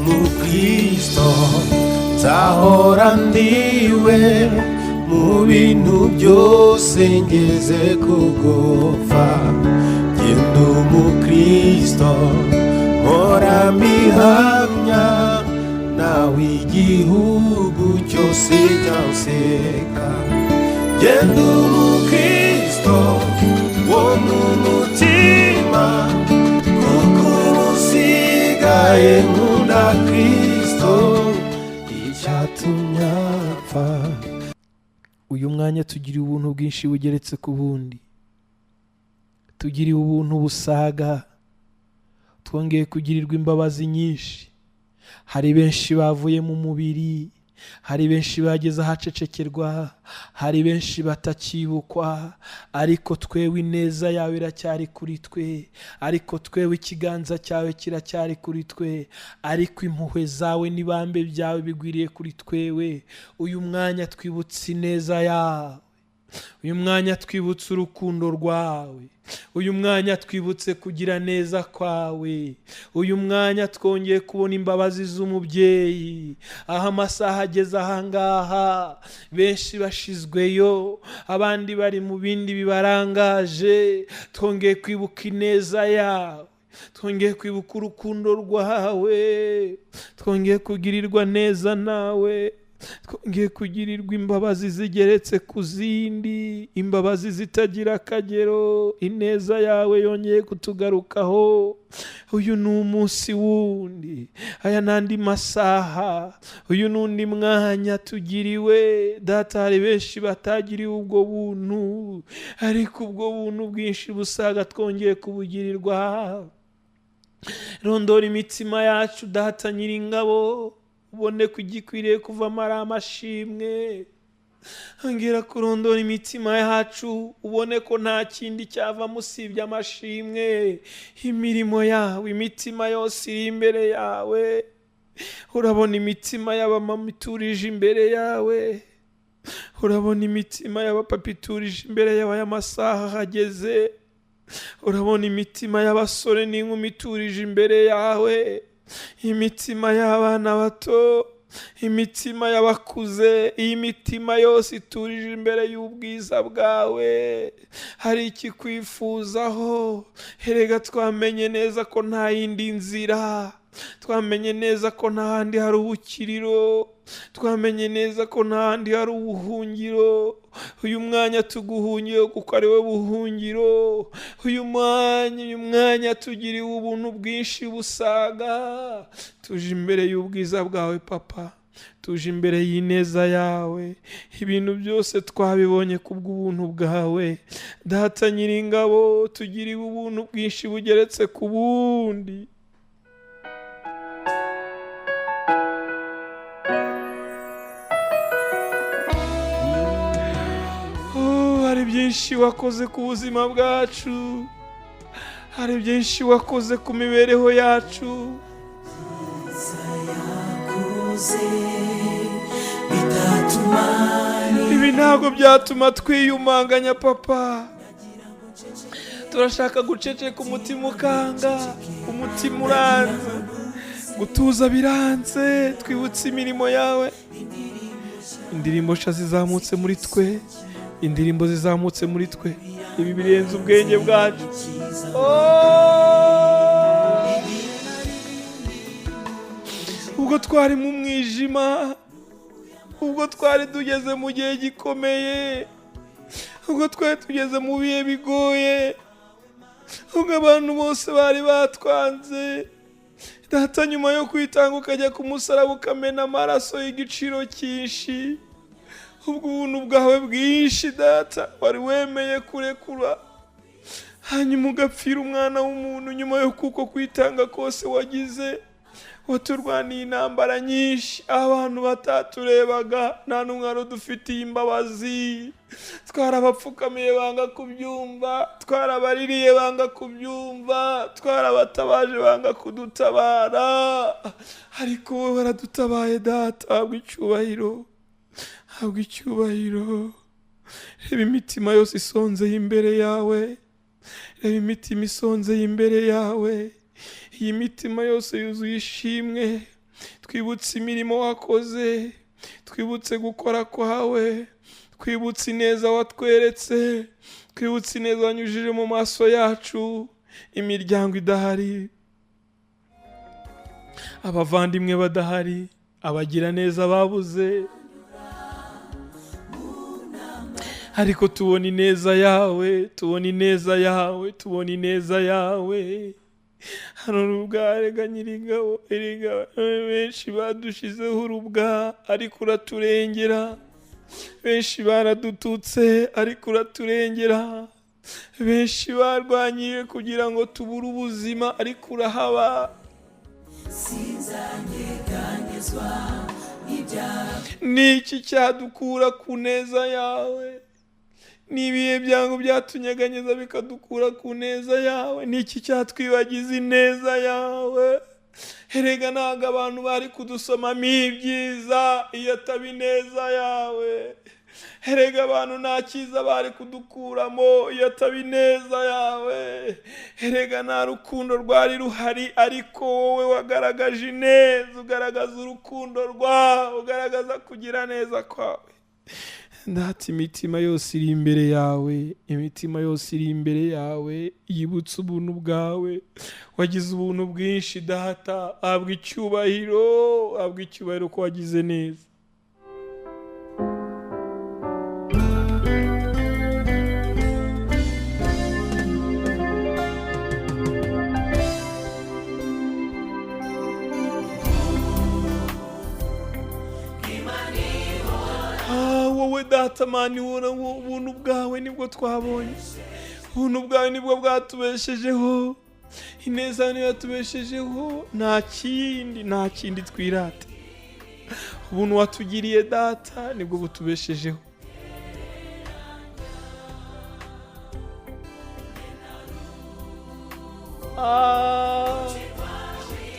umukristo nzahora ndiwe mu bintu byose ngeze kugupfa genda umukristo mpora mbihamya nawe igihugu cyose cyanseka genda umukristo wo mu mutima kuko usigaye nkunda Kristo icyatumye apfa. Uyu mwanya tugiriye ubuntu bwinshi bugeretse ku bundi, tugiriye ubuntu busaga, twongeye kugirirwa imbabazi nyinshi. Hari benshi bavuye mu mubiri, hari benshi bageze ahacecekerwa, hari benshi batakibukwa, ariko twewe ineza yawe iracyari kuri twe, ariko twewe ikiganza cyawe kiracyari kuri twe, ariko impuhwe zawe n'ibambe byawe bigwiriye kuri twewe. Uyu mwanya twibutse ineza yawe, uyu mwanya twibutse urukundo rwawe, uyu mwanya twibutse kugira neza kwawe, uyu mwanya twongeye kubona imbabazi z'umubyeyi. Aho amasaha ageze ahangaha, benshi bashizweyo, abandi bari mu bindi bibarangaje, twongeye kwibuka ineza yawe, twongeye kwibuka urukundo rwawe, twongeye kugirirwa neza nawe, twongeye kugirirwa imbabazi zigeretse ku zindi, imbabazi zitagira akagero. Ineza yawe yongeye kutugarukaho. Uyu ni umunsi wundi, aya n'andi masaha, uyu n'undi mwanya tugiriwe. Data, hari benshi batagiriwe ubwo buntu, ariko ubwo buntu bwinshi busaga twongeye kubugirirwa. Rondora imitima yacu Data Nyiringabo, ubone kugikwiriye kuvamo ari amashimwe. Ongera kurondora imitima yacu, ubone ko nta kindi cyavamo usibye amashimwe. Imirimo yawe, imitima yose iri imbere yawe. Urabona imitima y'abamama iturije imbere yawe, urabona imitima y'abapapa iturije imbere yawe y'amasaha hageze, urabona imitima y'abasore n'inkumi iturije imbere yawe, imitima y'abana bato, imitima y'abakuze, iyi mitima yose iturije imbere y'ubwiza bwawe. Hari ikikwifuzaho. Erega twamenye neza ko nta yindi nzira, twamenye neza ko nta handi hari ubukiriro, twamenye neza ko nta handi hari ubuhungiro. Uyu mwanya tuguhungiye kuko ari we buhungiro. Uyu mwanya tugiriwe ubuntu bwinshi busaga. Tuje imbere y'ubwiza bwawe Papa, tuje imbere y'ineza yawe. Ibintu byose twabibonye kubw'ubuntu bwawe Data Nyiringabo. Tugiriwe ubuntu bwinshi bugeretse ku bundi. Hari byinshi wakoze ku buzima bwacu, hari byinshi wakoze ku mibereho yacu. Ibi ntabwo byatuma twiyumanganya Papa. Turashaka guceceka, umutima ukanga, umutima uranze, gutuza biranze. Twibutse imirimo yawe. Indirimbo nshya zizamutse muri twe, indirimbo zizamutse muri twe. Ibi birenze ubwenge bwacu. Ubwo twari mu mwijima, ubwo twari tugeze mu gihe gikomeye, ubwo twari tugeze mu bihe bigoye, ubwo abantu bose bari batwanze Data, nyuma yo kwitanga ukajya ku musaraba ukamena amaraso y'igiciro cyinshi, ubwo ubuntu bwawe bwinshi Data wari wemeye kurekura, hanyuma ugapfira umwana w'umuntu. Nyuma yo kuko kwitanga kose wagize, waturwaniye intambara nyinshi, abantu bataturebaga, nta n'umwe wari udufitiye imbabazi. Twarabapfukamiye banga kubyumva, twarabaririye banga kubyumva, twarabatabaje banga kudutabara, ariko wowe waradutabaye Data. Habwa icyubahiro, habwa icyubahiro. Reba imitima yose isonzeye imbere yawe, reba imitima isonzeye imbere yawe. Iyi mitima yose yuzuye ishimwe, twibutse imirimo wakoze, twibutse gukora kwawe, twibutse ineza watweretse, twibutse ineza wanyujije mu maso yacu, imiryango idahari, abavandimwe badahari, abagira neza babuze, ariko tubona ineza yawe, tubona ineza yawe, tubona ineza yawe. Hano urubwa rega Nyiringabo, erega benshi badushizeho urubwa ariko uraturengera, benshi baradututse ariko uraturengera, benshi barwanyiye kugira ngo tubure ubuzima ariko urahaba. Niki cyadukura ku neza yawe? Nibihe byango byatunyeganyeza bikadukura ku neza yawe? Niki cyatwibagiza ineza yawe? Erega ntago abantu bari kudusomamo ibyiza iyo ataba ineza yawe. Erega abantu nta cyiza bari kudukuramo iyo ataba ineza yawe. Erega nta rukundo rwari ruhari ariko wowe wagaragaje ineza, ugaragaza urukundo rwawe, ugaragaza kugira neza kwawe. Ndati imitima yose iri imbere yawe, imitima yose iri imbere yawe, yibutse ubuntu bwawe, wagize ubuntu bwinshi data, habwa icyubahiro, habwa icyubahiro ko wagize neza. Wowe data mani, ubuntu bwawe nibwo twabonye, ubuntu bwawe nibwo bwatubeshejeho, ineza niyo yatubeshejeho, nta kindi twirata. Ubuntu watugiriye data nibwo butubeshejeho.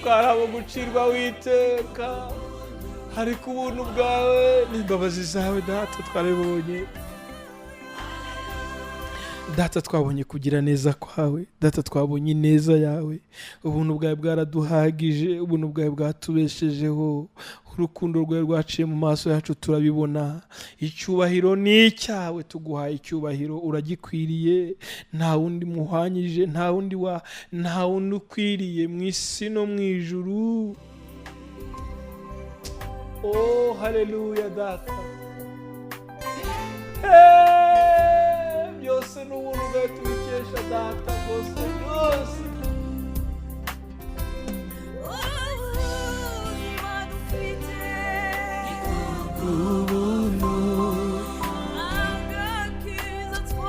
Twarabo gucirwa witeka, ariko ubuntu bwawe n'imbabazi zawe data twarabibonye. Data twabonye kugira neza kwawe, data twabonye ineza yawe, ubuntu bwawe bwaraduhagije, ubuntu bwawe bwatubeshejeho, urukundo rwawe rwaciye mu maso yacu turabibona. Icyubahiro ni icyawe, tuguhaye icyubahiro, uragikwiriye, nta wundi muhwanyije, nta wundi ukwiriye mu isi no mu ijuru. Oh, haleluya data. Byose n'ubuntu bwawe tubikesha data, byose byose.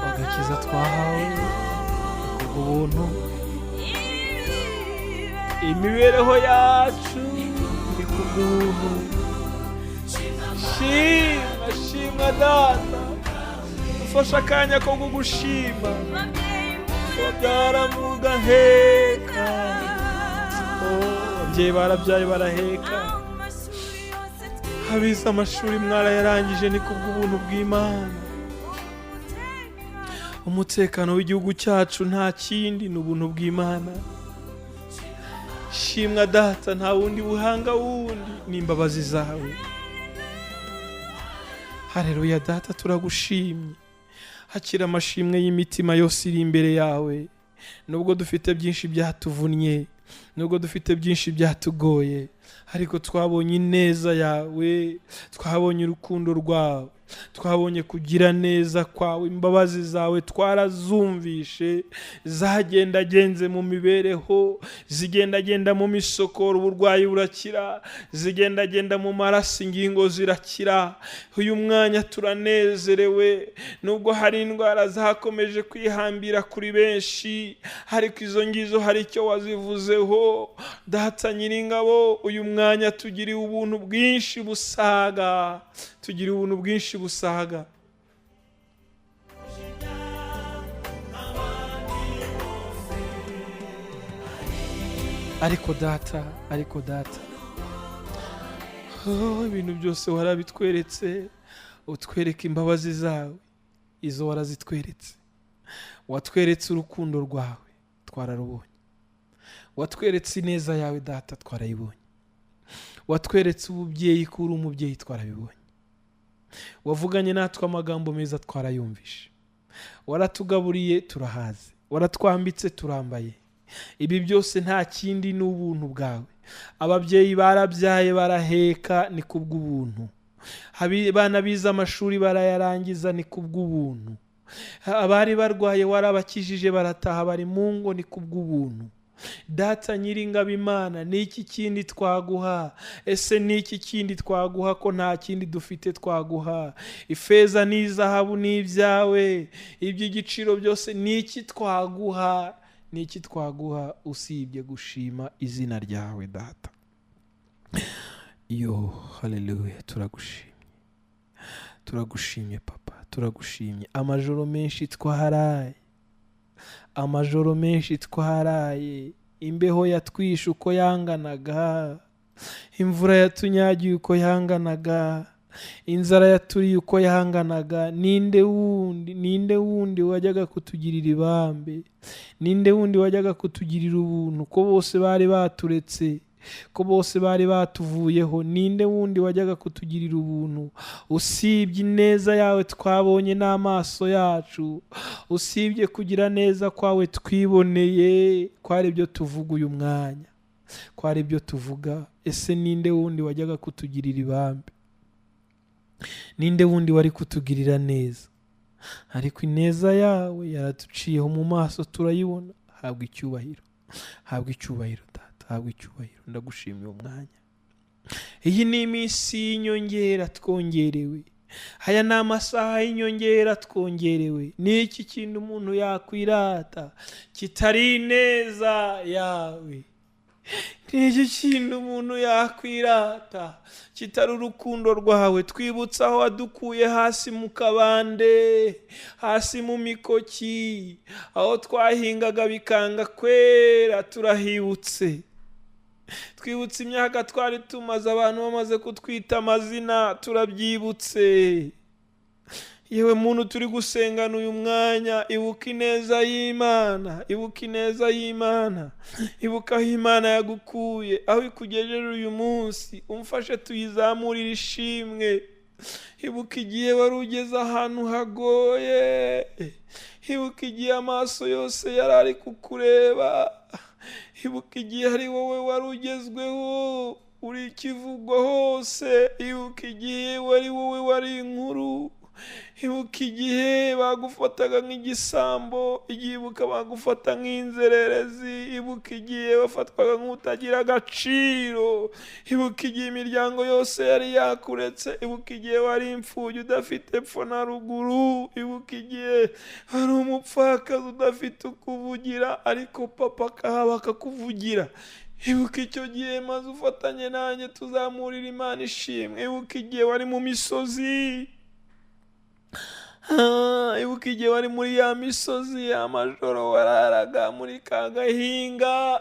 Agakiza twahawe kubuntu, imibereho yacu ni kubuntu. Shima data, ufashe akanya ko kugushima, wabyara mu gaheka. Ababyeyi barabyaye baraheka, abize amashuri mwarayarangije, ni kubw'ubuntu bw'Imana. Umutekano w'igihugu cyacu nta kindi, ni ubuntu bw'Imana. Shimwa data, nta wundi buhanga wundi, ni imbabazi zawe. Haleluya data, turagushimye. Hakira amashimwe y'imitima yose iri imbere yawe. Nubwo dufite byinshi byatuvunnye, nubwo dufite byinshi byatugoye, ariko twabonye ineza yawe, twabonye urukundo rwawe, twabonye kugira neza kwawe. Imbabazi zawe twarazumvishe, zagendagenze mu mibereho, zigendagenda mu misokoro, uburwayi burakira, zigendagenda mu maraso, ingingo zirakira. Uyu mwanya turanezerewe, nubwo hari indwara zakomeje kwihambira kuri benshi, ariko izo ngizo hari icyo wazivuzeho. Data Nyiringabo, uyu mwanya tugiriye ubuntu bwinshi busaga, tugiriye ubuntu bwinshi busaga. Ariko data, ibintu byose warabitweretse, utwereka imbabazi zawe, izo warazitweretse. Watweretse urukundo rwawe, twararubonye. Watweretse ineza yawe data, twarayibonye. watweretse ububyeyi ko uri umubyeyi, twarabibonye. Wavuganye natwe amagambo meza, twarayumvishe. Waratugaburiye, turahaze. Waratwambitse, turambaye. Ibi byose nta kindi ni ubuntu bwawe. Ababyeyi barabyaye baraheka, ni kubw'ubuntu. Abana bize amashuri barayarangiza, ni kubw'ubuntu. Abari barwaye warabakijije barataha bari mu ngo, ni kubw'ubuntu. Data Nyiringabo Imana, ni iki kindi twaguha? Ese ni iki kindi twaguha ko nta kindi dufite twaguha? Ifeza n'izahabu ni ibyawe, iby'igiciro byose ni iki twaguha? Ni iki twaguha usibye gushima izina ryawe Data? Yo, haleluya, turagushimye. Turagushimye Papa, turagushimye. Amajoro menshi twaharaye, amajoro menshi twaharaye. Imbeho yatwishe uko yanganaga, imvura yatunyagiye uko yanganaga, inzara yaturiye uko yanganaga. Ninde wundi wajyaga kutugirira ibambe? Ninde wundi wajyaga kutugirira ubuntu? Ko bose bari baturetse, ko bose bari batuvuyeho. Ninde wundi wajyaga kutugirira ubuntu usibye ineza yawe twabonye n'amaso yacu, usibye kugira neza kwawe twiboneye? Kwari byo tuvuga uyu mwanya, kwari byo tuvuga. Ese ninde wundi wajyaga kutugirira ibambe? Ninde wundi wari kutugirira neza? Ariko ineza yawe yaratuciyeho mu maso, turayibona. Habwa icyubahiro, habwa icyubahiro Data, habwa icyubahiro. Ndagushimiye umwanya. Iyi ni iminsi y'inyongera twongerewe, aya ni amasaha y'inyongera twongerewe. Ni iki kintu umuntu yakwirata kitari ineza yawe? Ni iki kintu umuntu yakwirata kitari urukundo rwawe? Twibutsa aho wadukuye hasi mu kabande, hasi mu mikoki, aho twahingaga bikanga kwera, turahibutse. Twibutse imyaka twari tumaze, abantu bamaze kutwita amazina, turabyibutse. Yewe muntu turi gusengana uyu mwanya, ibuka ineza y'Imana, ibuka ineza y'Imana, ibuka aho Imana yagukuye, aho ikugejeje uyu munsi. Umfashe tuyizamurire ishimwe. Ibuka igihe wari ugeze ahantu hagoye, ibuka igihe amaso yose yari ari kukureba, ibuka igihe ari wowe wari ugezweho, uri ikivugwa hose. Ibuka igihe wari wowe wari inkuru, ibuka igihe bagufataga nk'igisambo, ibuka bagufata nk'inzererezi, ibuka igihe bafatwaga nk'utagira agaciro, ibuka igihe imiryango yose yari yakuretse, ibuka igihe wari imfubyi udafite epfo na ruguru, ibuka igihe wari umupfakazi udafite ukuvugira, ariko Papa akahaba akakuvugira. Ibuka icyo gihe maze ufatanye nanjye tuzamurira Imana ishimwe. Ibuka igihe wari mu misozi, ibuka igihe wari muri ya misozi, amajoro wararaga muri ka gahinga.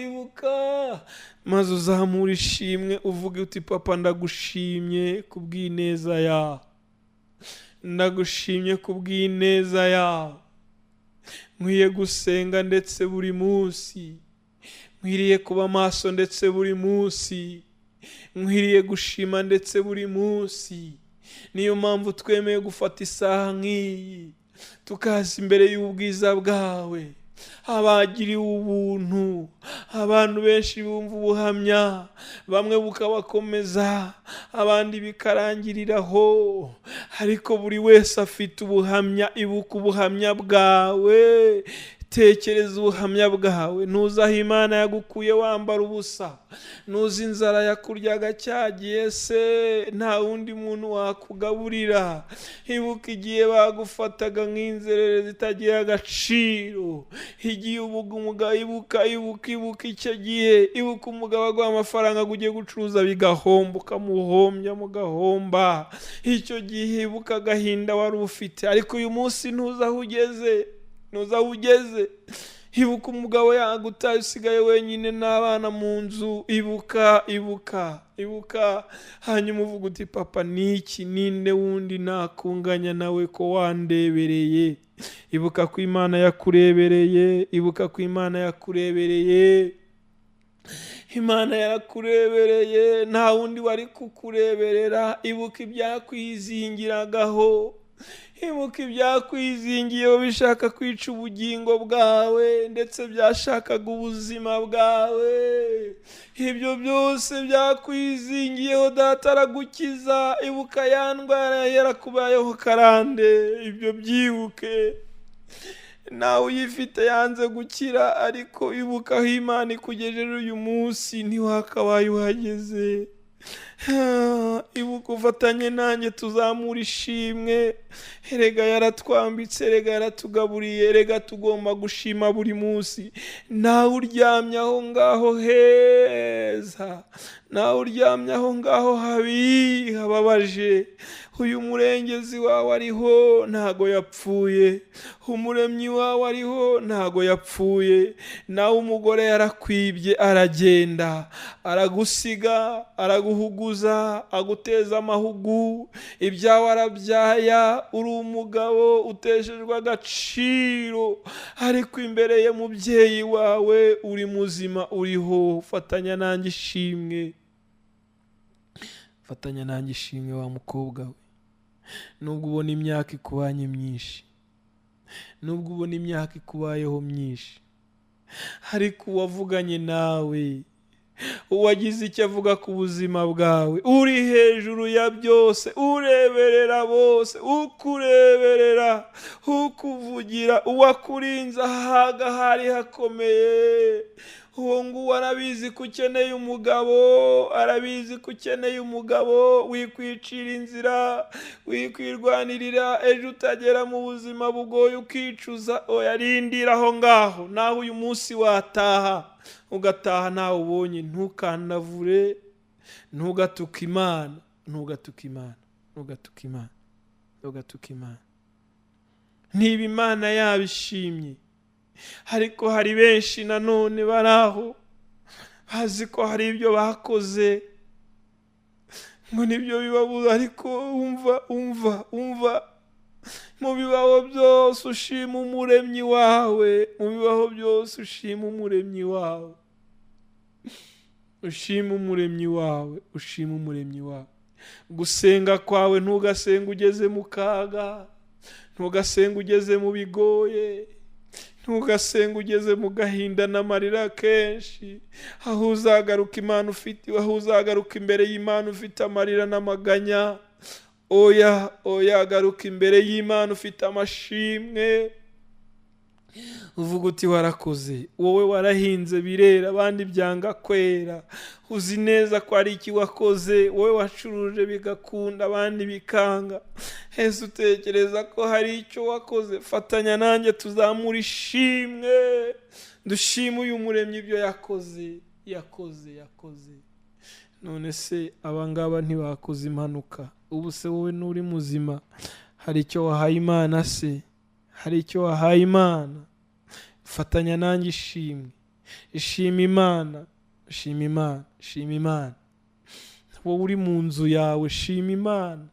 Ibuka maze uzamura ishimwe, uvuge uti Papa ndagushimye kubw'ineza yawe, ndagushimye kubw'ineza yawe. Nkwiye gusenga ndetse buri munsi, nkwiriye kuba maso ndetse buri munsi, nkwiriye gushima ndetse buri munsi. Niyo mpamvu twemeye gufata isaha nk'iyi tukaza imbere y'ubwiza bwawe. Abagiriwe ubuntu, abantu benshi bumva ubuhamya, bamwe bukabakomeza, abandi bikarangiriraho, ariko buri wese afite ubuhamya. Ibuka ubuhamya bwawe, tekereza ubuhamya bwawe. Ntuzi aho Imana yagukuye wambara ubusa, ntuzi inzara yakuryaga cyagiye se nta wundi muntu wakugaburira. Ibuka igihe bagufataga nk'inzerere zitagira agaciro, igihe umugabo, ibuka icyo gihe. Ibuka umugabo aguha amafaranga ngo ujye gucuruza bigahomba, ukamuhombya mugahomba. Icyo gihe ibuka agahinda wari ufite, ariko uyu munsi ntuzi aho ugeze, ntuzi aho ugeze. Ibuka umugabo yagutaye usigaye wenyine n'abana mu nzu. Ibuka hanyuma uvuga uti Papa niki, ninde wundi nakunganya nawe ko wandebereye? Ibuka ko Imana yakurebereye, ibuka ko Imana yakurebereye. Imana yarakurebereye, nta wundi wari kukureberera. Ibuka ibyakwizingiragaho, ibuka ibyakwizingiyeho bishaka kwica ubugingo bwawe, ndetse byashakaga ubuzima bwawe. Ibyo byose byakwizingiyeho Data aragukiza. Ibuka ya ndwara yarakubayeho karande, ibyo byibuke. Nawe uyifite yanze gukira, ariko ibuka aho Imana ikugejeje uyu munsi ntiwakabaye uhageze. Ibuka ufatanye nanjye tuzamura ishimwe. Erega yaratwambitse, erega yaratugaburiye, erega tugomba gushima buri munsi. Nawe uryamye aho ngaho heza, nawe uryamye aho ngaho habi hababaje, uyu murengezi wawe ariho ntago yapfuye, umuremyi wawe ariho ntago yapfuye. Nawe umugore yarakwibye aragenda, aragusiga, araguhuguza, aguteza amahugu, ibyawe arabyaya. Uri umugabo uteshejwe agaciro, ariko imbere ye mubyeyi wawe uri muzima, uriho. Fatanya nanjye ishimwe, fatanya nanjye ishimwe wa mukobwa we. Nubwo ubona imyaka ikubanye myinshi, nubwo ubona imyaka ikubayeho myinshi, ariko uwavuganye nawe, uwagize icyo avuga ku buzima bwawe, uri hejuru ya byose, ureberera bose, ukureberera, ukuvugira, uwakurinze ahaga hari hakomeye. Uwo nguwo arabizi ko ukeneye umugabo, arabizi ko ukeneye umugabo. Wikwicira inzira, wikwirwanirira, ejo utagera mu buzima bugoye ukicuza. Oya, rindira aho ngaho. Nawe uyu munsi wataha, ugataha ntawe ubonye. Ntukandavure, ntugatuke Imana, ntugatuke Imana, ntugatuke Imana, ntugatuke Imana. Niba Imana yabishimye, ariko hari benshi nanone bari aho bazi ko hari ibyo bakoze ngo nibyo bibabuza. Ariko umva, mu bibaho byose ushima umuremyi wawe, mu bibaho byose ushima umuremyi wawe, ushima umuremyi wawe, ushima umuremyi wawe. Gusenga kwawe ntugasenga ugeze mu kaga, ntugasenga ugeze mu bigoye, ntugasenga ugeze mu gahinda n'amarira kenshi. Aho uzagaruka Imana ufite, aho uzagaruka imbere y'Imana ufite amarira n'amaganya. Oya, garuka imbere y'Imana ufite amashimwe. Uvuga uti warakoze, wowe warahinze birera, abandi byanga kwera. Uzi neza ko ari iki wakoze, wowe wacuruje bigakunda, abandi bikanga. Ese utekereza ko hari icyo wakoze? Fatanya nanjye tuzamura ishimwe, dushime uyu muremyi ibyo yakoze. None se abangaba ntibakoze impanuka? Ubu se wowe n'uri muzima, hari icyo wahaye Imana se? Hari icyo wahaye Imana? Fatanya nanjye ishimwe, ishima Imana, shima Imana, shima Imana. Wowe uri mu nzu yawe, shima Imana,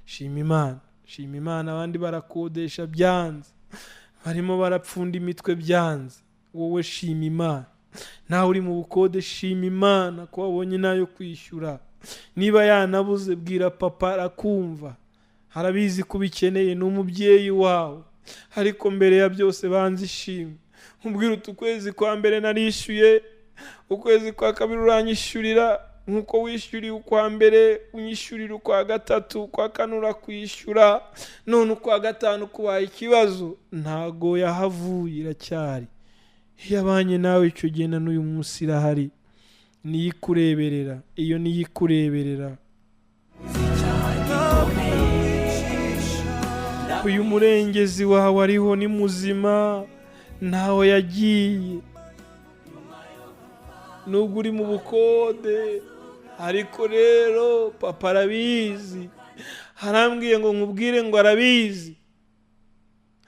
shima Imana, shima Imana. Abandi barakodesha byanze, barimo barapfunda imitwe byanze, wowe shima Imana. Nawe uri mu bukode, shima Imana ko wabonye nayo kwishyura. Niba yanabuze, bwira papa arakumva, harabizi ko ubikeneye, ni umubyeyi wawe. Ariko mbere ya byose banze ishimwe, umbwira uti ukwezi kwa mbere narishyuye, ukwezi kwa kabiri uranyishyurira, nkuko wishyuriye ukwa mbere unyishyurira ukwa gatatu, ukwa kane urakwishyura, none ukwa gatanu kubaye ikibazo. Ntago yahavuye, iracyari. Yabanye nawe icyo gihe na n'uyu munsi irahari, niyo ikureberera. Iyo niyo ikureberera. Uyu murengezi wawe ariho, ni muzima, ntaho yagiye. Nubwo uri mu bukode, ariko rero papa arabizi. Harambwiye ngo nkubwire ngo arabizi,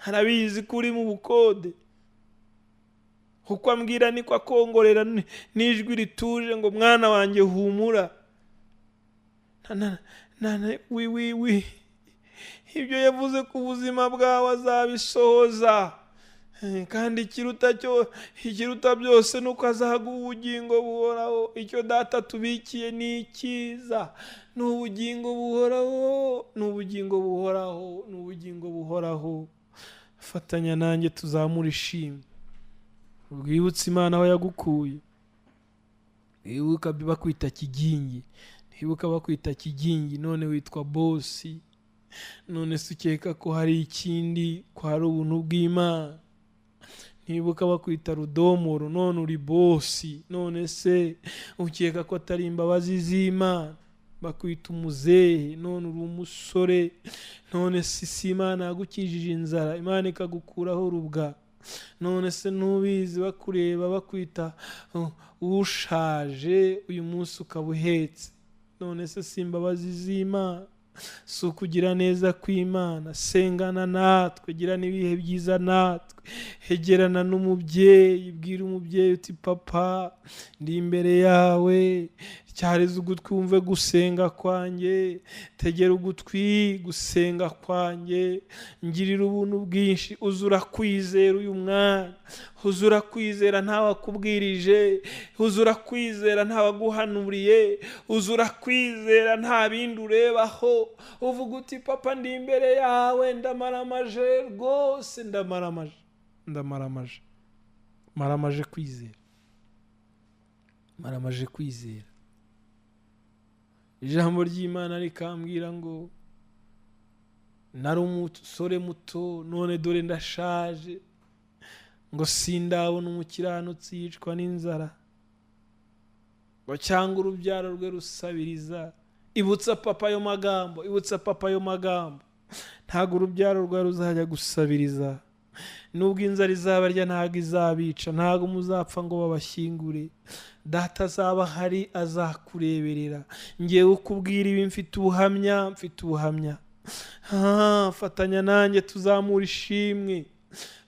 arabizi ko uri mu bukode. Uko ambwira niko akongorera n'ijwi rituje ngo mwana wanjye humura. Ibyo yavuze ku buzima bwawe azabisohoza, kandi ikiruta byose ni uko azaguha ubugingo buhoraho. Icyo data tubikiye ni icyiza, ni ubugingo buhoraho, ni ubugingo buhoraho, ni ubugingo buhoraho. Fatanya nanjye tuzamura ishimwe, ubwibutse Imana aho yagukuye. Wibuka bakwita kigingi, ntibuka bakwita kigingi none witwa bosi. None se ukeka ko hari ikindi, ko hari ubuntu bw'Imana? Ntibuka bakwita rudomoro none uri bosi. None se ukeka ko atari imbabazi z'Imana? Bakwita umuzehe none uri umusore. None si Imana yagukijije inzara, Imana ikagukuraho urubwa? None se ntubizi bakureba bakwita ushaje, uyu munsi ukaba uhetse? None se si imbabazi z'Imana? Si ukugira neza kw'Imana? Sengana natwe, gira n'ibihe byiza natwe, hegerana n'umubyeyi, bwira umubyeyi uti papa ndi imbere yawe, cyareze ugutwi wumve gusenga kwanjye, tegera ugutwi gusenga kwanjye, ngirira ubuntu bwinshi. Uzura kwizera uyu mwanya, uzura kwizera ntawakubwirije, uzura kwizera ntawaguhanuriye, uzura kwizera nta bindi urebaho. Uvuga uti papa ndi imbere yawe, ndamaramaje rwose, maramaje kwizera, maramaje kwizera. Ijambo ry'Imana rikambwira ngo nari umusore muto none dore ndashaje, ngo sindabona umukiranutsi yicwa n'inzara, ngo cyangwa urubyaro rwe rusabiriza. Ibutsa papa ayo magambo, ibutsa papa ayo magambo. Ntabwo urubyaro rwe ruzajya gusabiriza, nubwo inzara izabarya ntabwo izabica, ntabwo muzapfa ngo babashyingure. Data azaba ahari, azakureberera. Ngiye ukubwira ibi, mfite ubuhamya. Fatanya nanjye tuzamura ishimwe,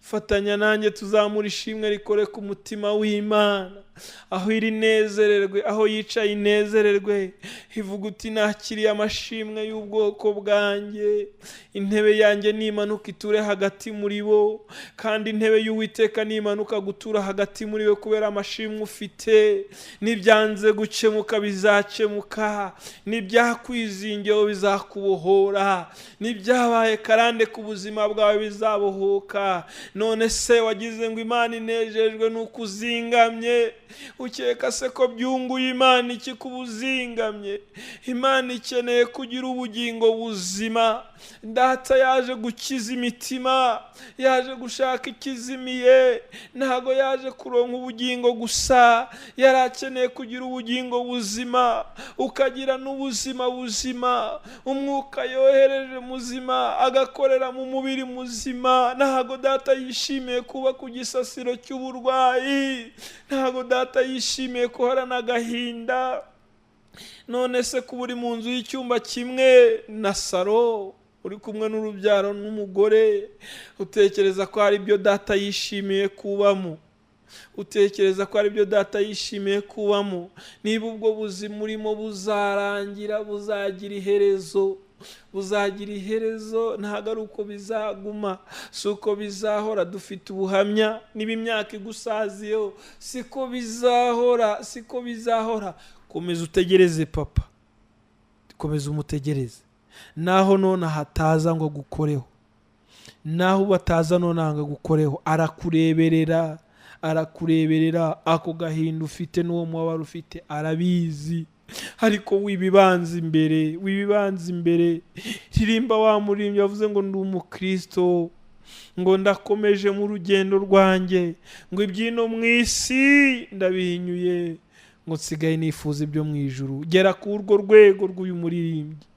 fatanya nanjye tuzamura ishimwe rikore ku mutima w'Imana. Aho iri nezererwe, aho yicaye inezererwe, ivuga uti nakiriye amashimwe y'ubwoko bwanjye. Intebe yanjye nimanuka iture hagati muri bo, kandi intebe y'Uwiteka nimanuka gutura hagati muri we, kubera amashimwe ufite. Nibyanze gukemuka bizakemuka, nibyakwizingiyeho bizakubohora, nibyabaye karande ku buzima bwawe bizabohoka. None se wagize ngo Imana inejejwe nuko uzingamye? Ukeka se ko byunguye Imana iki kubuzingamye? Imana ikeneye kugira ubugingo buzima. Data yaje gukiza imitima, yaje gushaka ikizimiye, ntago yaje kuronka ubugingo gusa, yari akeneye kugira ubugingo buzima, ukagira n'ubuzima buzima. Umwuka yohereje muzima agakorera mu mubiri muzima. Ntago Data yishimiye kuba ku gisasiro cy'uburwayi, ntago Data yishimiye guhorana agahinda. None se kuba uri mu nzu y'icyumba kimwe na saro, uri kumwe n'urubyaro n'umugore, utekereza ko hari ibyo Data yishimiye kubamo? Utekereza ko hari ibyo Data yishimiye kubamo? Niba ubwo buzima urimo buzarangira, buzagira iherezo, buzagira iherezo, ntabwo ari uko bizaguma, si uko bizahora. Dufite ubuhamya, niba imyaka igusaziyeho siko bizahora, siko bizahora. Komeza utegereze papa, komeza umutegereze. Naho none hataza ngo gukoreho, naho bataza none ngo gukoreho, arakureberera, arakureberera. Ako gahinda ufite n'uwo mubabaro ufite arabizi, ariko wibibanza imbere, wibibanza imbere. Ririmba wa muririmbyi wavuze ngo ndi umukristo, ngo ndakomeje mu rugendo rwanjye, ngo ibyino mu isi ndabihinyuye, ngo nsigaye nifuza ibyo mu ijuru. Gera ku urwo rwego rw'uyu muririmbyi,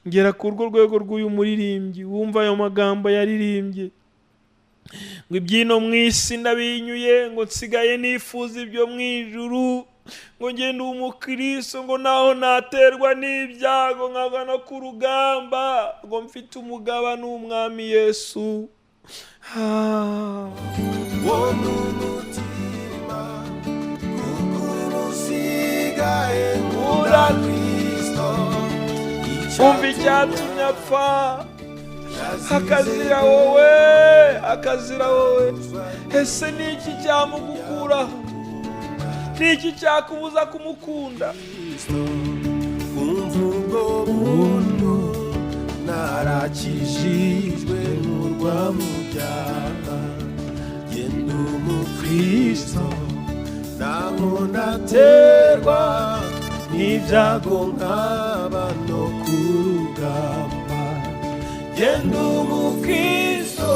ngera ku urwo rwego rw'uyu muririmbyi, wumva ayo magambo yaririmbye, ngo ibyino mu isi ndabihinyuye, ngo nsigaye nifuza ibyo mu ijuru, ngo ngende umukristo, ngo naho naterwa n'ibyago nkava no ku rugamba, ngo mfite umugaba n'umwami Yesu. wo mu mutima kuko usigaye nkura Kristo. Umva icyatumye apfa, akazira wowe, akazira wowe. Ese ni iki cyamugukuraho? Ni iki cyakubuza kumukunda? umva ubwo buntu, narakijijwe nkurwa mu byaha, genda umukristo naho naterwa n'ibyago nkaba no ku rugamba, genda umukristo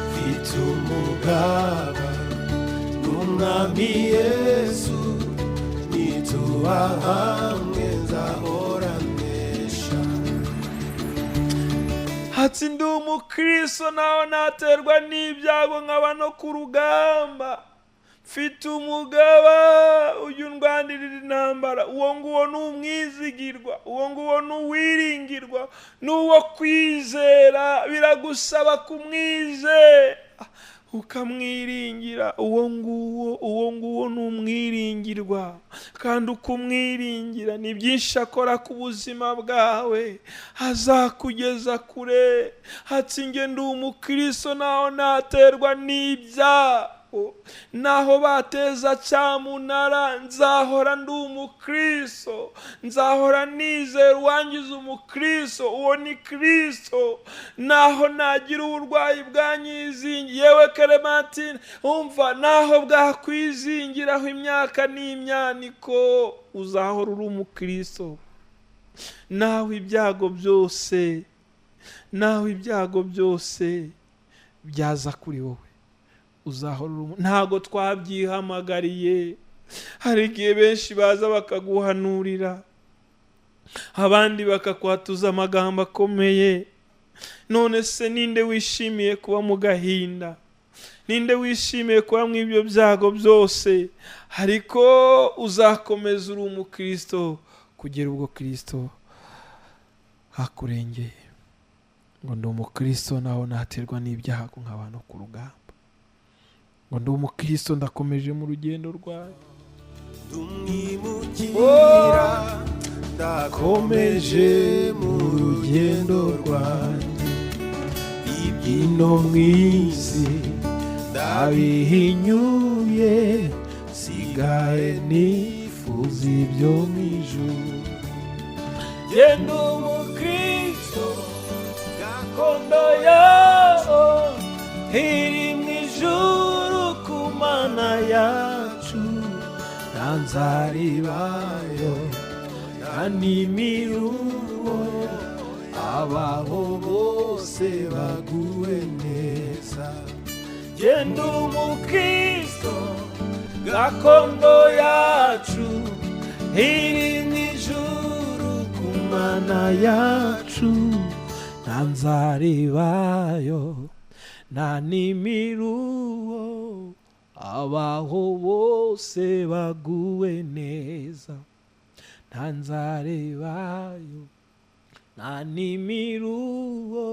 mfite umugaba n'umwami Yesu, nituba hamwe nzahora nesha. Ati ndi umukristo naho naterwa n'ibyago nkaba no ku rugamba, mfite umugaba ujya undwanirira intambara. Uwo nguwo ni umwizigirwa, uwo nguwo ni uwiringirwa, ni uwo kwizera. Biragusaba kumwizera ukamwiringira. Uwo nguwo ni umwiringirwa, kandi ukumwiringira ni byinshi akora ku buzima bwawe, azakugeza kure. Ati njye ndi umukristo naho naterwa n'ibyago, naho bateza cyamunara, nzahora ndi umukristo, nzahora nizera uwangiza umukristo. Uwo ni Kristo. Naho nagira uburwayi bwanyizingiye, yewe Clementine umva, naho bwakwizingiraho imyaka n'imyaniko, uzahora uri umukristo. Naho ibyago byose byaza kuri wowe, uzahora uri. Ntago twabyihamagariye. Hari igihe benshi baza bakaguhanurira, abandi bakakwatuza amagambo akomeye. None se ninde wishimiye kuba mu gahinda? Ninde wishimiye kuba mu ibyo byago byose? Ariko uzakomeza uri umukristo kugera ubwo Kristo akurengeye. Ngo ndi umukristo naho naterwa n'ibyago nkaba no ku rugamba, ngo ndi umukristo ndakomeje mu rugendo rwawe. Ndumwimukira ndakomeje mu rugendo rwanjye, ibyino mu isi ndabihinyuye, sigaye nifuza ibyo mu ijuru. Genda umukristo gakondo yaho iri mu ijuru ku Mana yacu, nta nzara ibayo nta n'imiruho, abaho bose baguwe neza. Genda umukristo gakondo yacu iri mu ijuru ku Mana yacu, nta nzara ibayo nta n'imiruho, abaho bose baguwe neza. Nta nzara ibayo nta n'imiruho,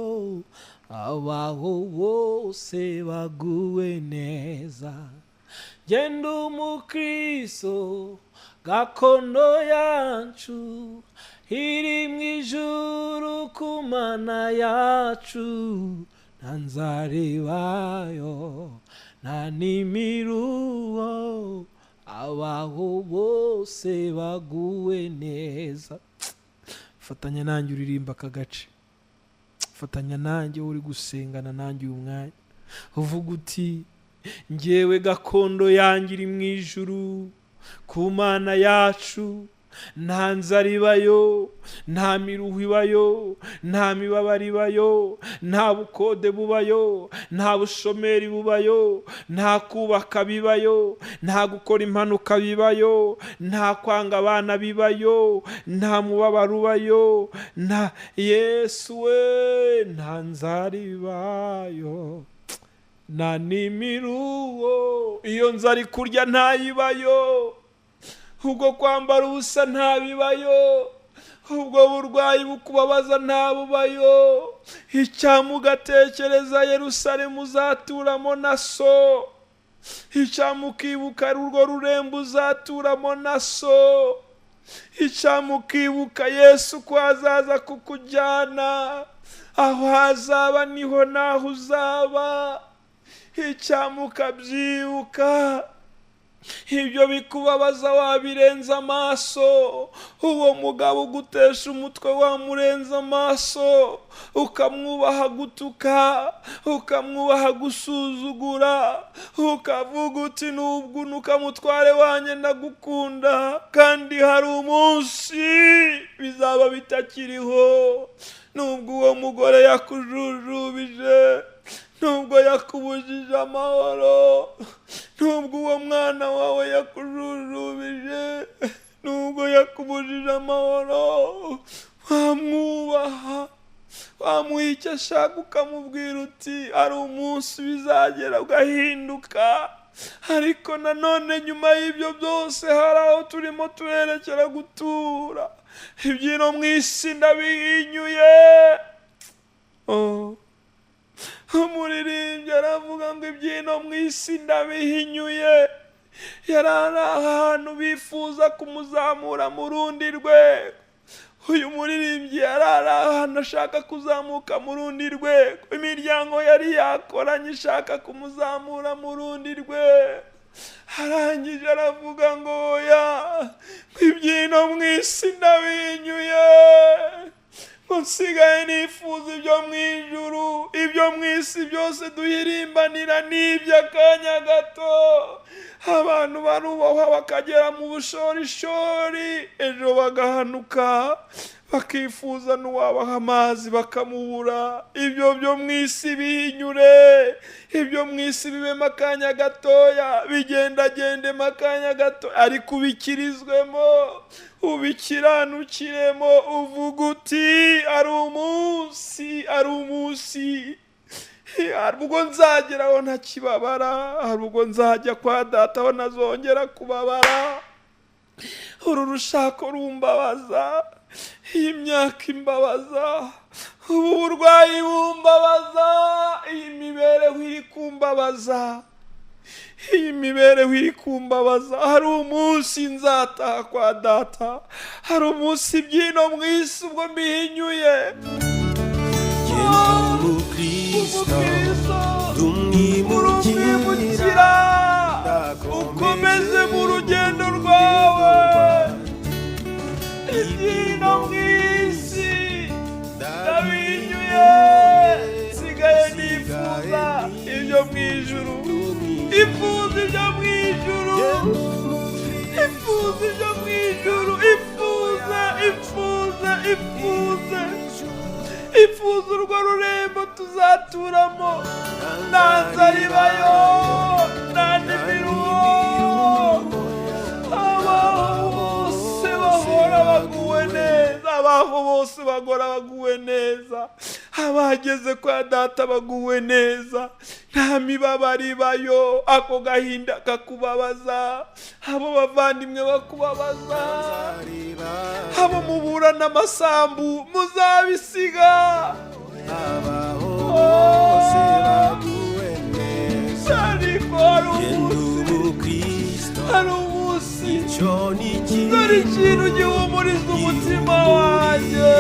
abaho bose baguwe neza. Genda umukristo gakondo yacu iri mu ijuru ku Mana yacu, nta nzara ibayo nta n'imiruho, abaho bose baguwe neza. Fatanya nanjye uririmba aka gace, fatanya nanjye uri gusengana nanjye uyu mwanya, uvuga uti njyewe gakondo yanjye iri mu ijuru ku Mana yacu, nta nzara ibayo nta miruho ibayo, nta mibabaro ibayo, nta bukode bubayo, nta bushomeri bubayo, nta kubaka bibayo, nta gukora impanuka bibayo, nta kwanga abana bibayo, nta mubabaro ubayo, nta Yesu we, nta nzara ibayo nta n'imiruho. Iyo nzara ikurya ntayibayo, ubwo kwambara ubusa ntabibayo, ubwo burwayi bukubabaza ntabubayo. Icyamugatekereza Yerusalemu uzaturamo na so, icyamukibuka ari urwo rurembo uzaturamo na so, icyamukibuka Yesu ko azaza kukujyana, aho hazaba niho naho uzaba, icyamukabyibuka ibyo bikubabaza wabirenza amaso, uwo mugabo ugutesha umutwe wamurenza amaso, ukamwubaha gutuka, ukamwubaha gusuzugura, ukavuga uti nubwo ukamutware wanjye ndagukunda, kandi hari umunsi bizaba bitakiriho. Nubwo uwo mugore yakujujubije, nubwo yakubujije amahoro, nubwo uwo mwana wawe yakujujubije, nubwo yakubujije amahoro, wamwubaha, wamuha icyo ashaka, ukamubwira uti hari umunsi bizagera ugahinduka. Ariko nanone nyuma y'ibyo byose hari aho turimo turerekera gutura. Ibyino mu isi ndabihinyuye. Umuririmbyi aravuga ngo ibyino mu isi ndabihinyuye. Yari ari ahantu bifuza kumuzamura mu rundi rwego. Uyu muririmbyi yari ari ahantu ashaka kuzamuka mu rundi rwego. Imiryango yari yakoranye ishaka kumuzamura mu rundi rwego. Arangije aravuga ngo oya, ibyino mu isi ndabihinyuye, nsigaye nifuza ibyo mu ijuru. Ibyo mu isi byose duhirimbanira ni iby'akanya gato. Abantu barubahwa bakagera mu bushorishori, ejo bagahanuka bakifuza n'uwabaha amazi bakamubura. Ibyo byo mu isi bihinyure, ibyo mu isi bibemo akanya gatoya, bigendagendemo akanya gato, ariko ubikirizwemo, ubikiranukiremo, uvuga uti ari umunsi, ari umunsi, hari ubwo nzageraho ntakibabara, hari ubwo nzajya kwa data aho nazongera kubabara. Uru rushako rumbabaza, iyi myaka imbabaza, ubu burwayi bumbabaza, iyi mibereho iri kumbabaza, iyi mibereho iri kumbabaza. Hari umunsi nzataha kwa data, hari umunsi ibyino mu isi ubwo mbihinyuye. Urumwimukira, ukomeze mu rugendo rwawe. Ibyino mu isi ndabihinyuye, nsigaye nifuza ibyo mu ijuru. Ifuza ibyo mu ijuru, ifuza ibyo mu ijuru, ifuza, ifuza, ifuza, ifuza urwo rurembo tuzaturamo. Nta nzara ibayo, nta n'imiruho, abaho bose bahora baguwe neza, abaho bose bagora baguwe neza, abageze kwa data baguwe neza, nta mibabaro ibayo. Ako gahinda kakubabaza, abo bavandimwe bakubabaza, abo muburana amasambu muzabisiga. Ariko hari umunsi, dore ikintu gihumuriza umutima wanjye,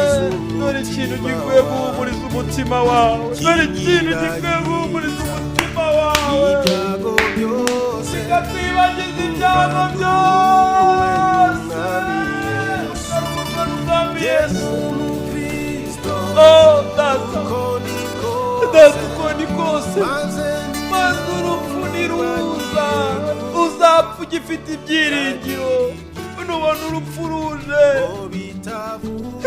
dore ikintu gikwiye guhumuriza umutima wawe, dore ikintu gikwiye guhumuriza umutima wawe, kikatwibagiza ibyago byose. Yesu, oh data, data uko ni kose, maze urupfu niruza, uzapfa ugifite ibyiringiro. Nubona urupfu ruje,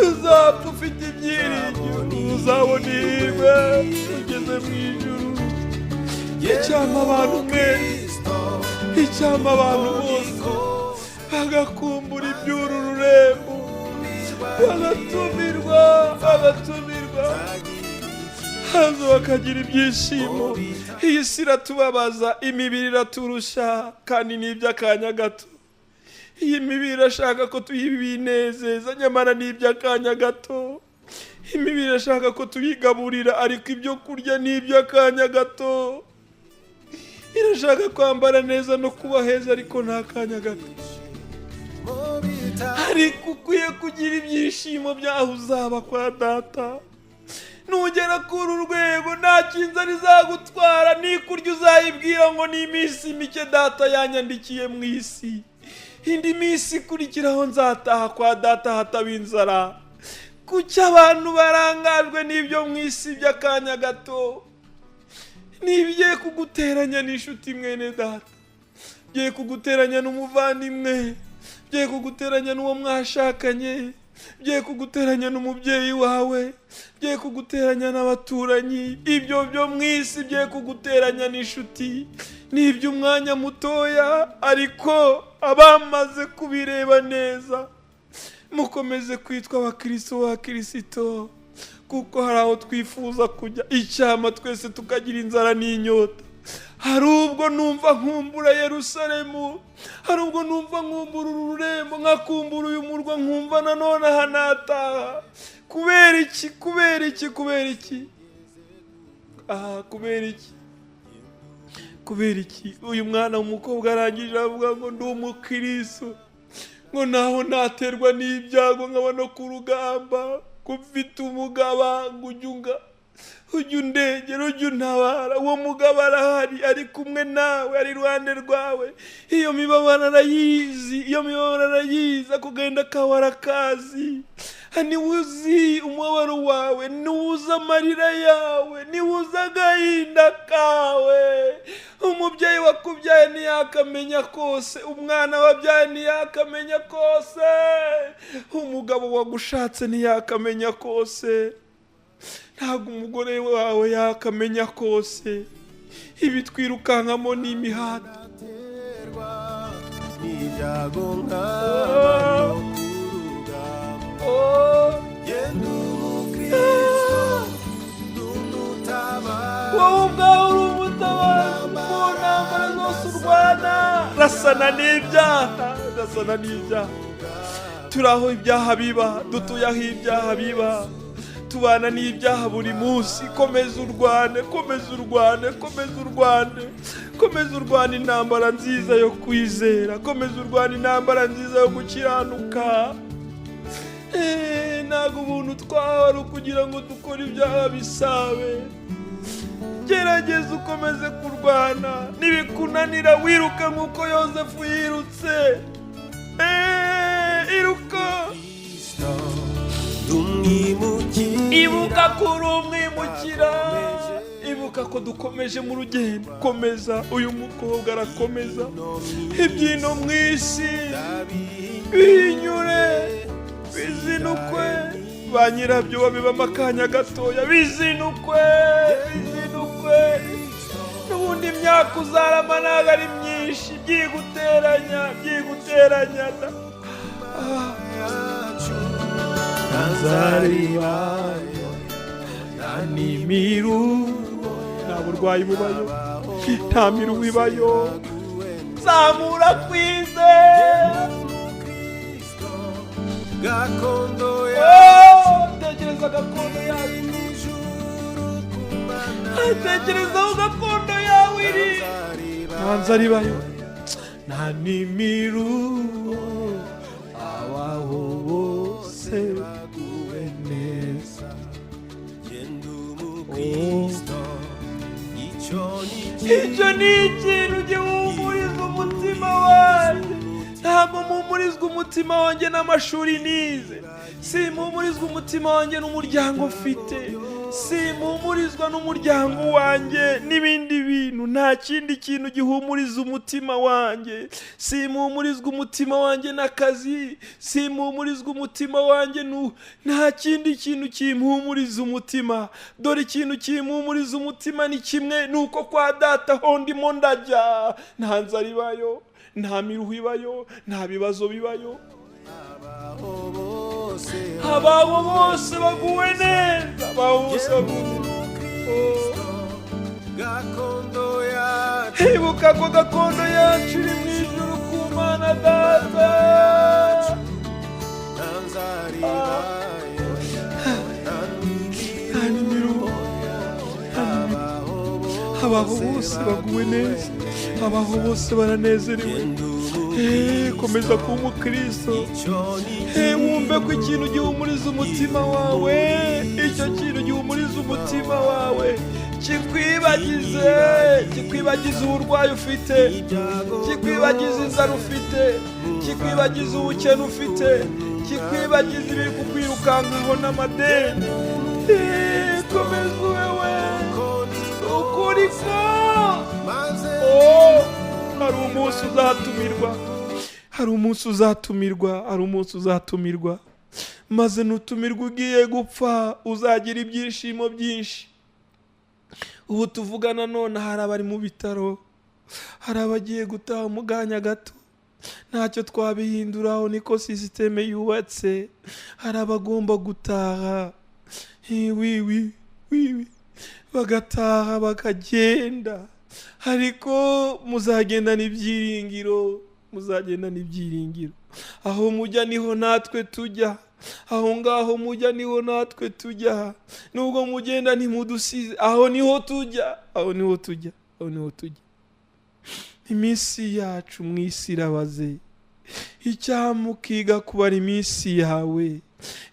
uzapfa ufite ibyiringiro, uzabona ihirwe ugeze mu ijuru. Icyampa abantu mwese, icyampa abantu bose bagakumbura iby'uru rurembo, bagatumirwa, haza bakagira ibyishimo. Iyi si iratubabaza, imibiri iraturusha, kandi ni iby'akanya gato. Iyi mibiri irashaka ko tuyibinezeza, nyamara ni iby'akanya gato. Imibiri irashaka ko tuyigaburira, ariko ibyo kurya ni iby'akanya gato. irashaka kwambara neza no kuba heza, ariko nta kanya gato. Ariko ukwiye kugira ibyishimo byaho uzaba kwa data. Nugera kuri urwego nta kinzara izagutwara, nikurya uzayibwira ngo ni iminsi mike data yanyandikiye mu isi, indi minsi ikurikiraho nzataha kwa data hataba inzara. Kuki abantu barangajwe n'ibyo mu isi by'akanya gato? Nibigiye kuguteranya n'inshuti mwene data, bigiye kuguteranya n'umuvandimwe, bigiye kuguteranya n'uwo mwashakanye, bigiye kuguteranya n'umubyeyi wawe, bigiye kuguteranya n'abaturanyi. Ibyo byo mu isi bigiye kuguteranya n'inshuti, ni iby'umwanya mutoya, ariko abamaze kubireba neza mukomeze kwitwa abakristo ba Kristo, kuko hari aho twifuza kujya. Icyama twese tukagira inzara n'inyota. Hari ubwo numva nkumbura Yerusalemu, hari ubwo numva nkumbura ururembo, nkakumbura uyu murwa, nkumva nanone hanataha. Kubera iki? Kubera iki? Kubera iki? Kubera iki? Kubera iki? Uyu mwana w'umukobwa arangije avuga ngo ndi umukristo, ngo naho naterwa n'ibyago nkaba no ku rugamba, ko mfite umugaba ngo ujya undengera, ujya untabara. Uwo mugaba arahari, ari kumwe nawe, ari iruhande rwawe. Iyo mibabaro arayizi, ako gahinda kawe arakazi. Niwe uzi umubabaro wawe, niwe uzi amarira yawe, niwe uzi agahinda kawe. Umubyeyi wakubyaye ntiyakamenya kose, umwana wabyaye ntiyakamenya kose, umugabo wagushatse ntiyakamenya kose, ntabwo umugore wawe yakamenya kose. Ibi twirukankamo ni imihanda. Wowe ubwawe uri umutabazi mu ntambara zose urwana. Rasana n'ibyaha. Turi aho ibyaha biba, dutuye aho ibyaha biba, tubana n'ibyaha buri munsi. Komeza urwane intambara nziza yo kwizera, komeza urwane intambara nziza yo gukiranuka. Ntabwo ubuntu twawe ari ukugira ngo dukore ibyaha bisabe. Gerageza ukomeze kurwana, nibikunanira wiruka nk'uko Yosefu yirutse. Iruka, ibuka kuri umwimukira, ibuka ko dukomeje mu rugendo. Komeza, uyu mukobwa arakomeza. Ibyino mu isi bihinyure, bizinukwe, ba nyirabyo babibamo akanya gatoya. Bizinukwe. N'ubundi imyaka uzarama ntabwo ari myinshi, byiguteranya. Ntazaribayo, nta n'imiru, nta burwayi bubayo, nta miru ibayo. Zamura kwizera. Tekereza gakondo yawe, tekereza aho gakondo yawe iri. Nta nzara ibayo, nta n'imiru, abaho bose baguwe neza. Icyo ni ikintu gihumuriza umutima wanjye. Ntabwo mpumurizwa umutima wanjye n'amashuri nize, simpumurizwa umutima wanjye n'umuryango mfite, simpumurizwa n'umuryango wanjye n'ibindi bintu. Nta kindi kintu gihumuriza umutima wanjye. Simpumurizwa umutima wanjye n'akazi, simpumurizwa umutima wanjye nta kindi kintu kimpumuriza umutima. Dore ikintu kimpumuriza umutima ni kimwe, ni uko kwa data ho ndimo ndajya. Nta nzara ibayo, nta miruho ibayo, nta bibazo bibayo. Ababo bose baguwe neza, ibuka ko gakondo yacu iri mu ijuru ku Mana Data. abaho bose baguwe neza, abaho bose baranezerewe. Komeza kuba umukristo, wumve ko ikintu gihumuriza umutima wawe, icyo kintu gihumuriza umutima wawe kikwibagiza uburwayi ufite, kikwibagiza inzara ufite, kikwibagiza ubukene ufite, kikwibagiza ibiri kukwirukankaho n'amadeni. Komeza wewe ukuri ko hari umunsi uzatumirwa, hari umunsi uzatumirwa, hari umunsi uzatumirwa, maze nutumirwa ugiye gupfa uzagira ibyishimo byinshi. Ubu tuvugana none hari abari mu bitaro, hari abagiye gutaha mu kanya gato, ntacyo twabihinduraho, niko sisiteme yubatse. Hari abagomba gutaha, bagataha bakagenda, ariko muzagendana ibyiringiro, muzagendana ibyiringiro. Aho mujya niho natwe tujya, aho ngaho mujya niho natwe tujya, nubwo mugenda ntimudusize, aho niho tujya, aho niho tujya, aho niho tujya. Iminsi yacu mu isi irabaze, icyampa ukiga kubara iminsi yawe,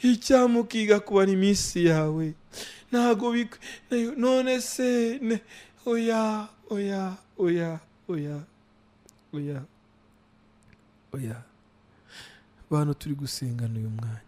icyampa ukiga kubara iminsi yawe. Ntago none se oya oya oya oya oya oya. Bantu turi gusengana uyu mwanya,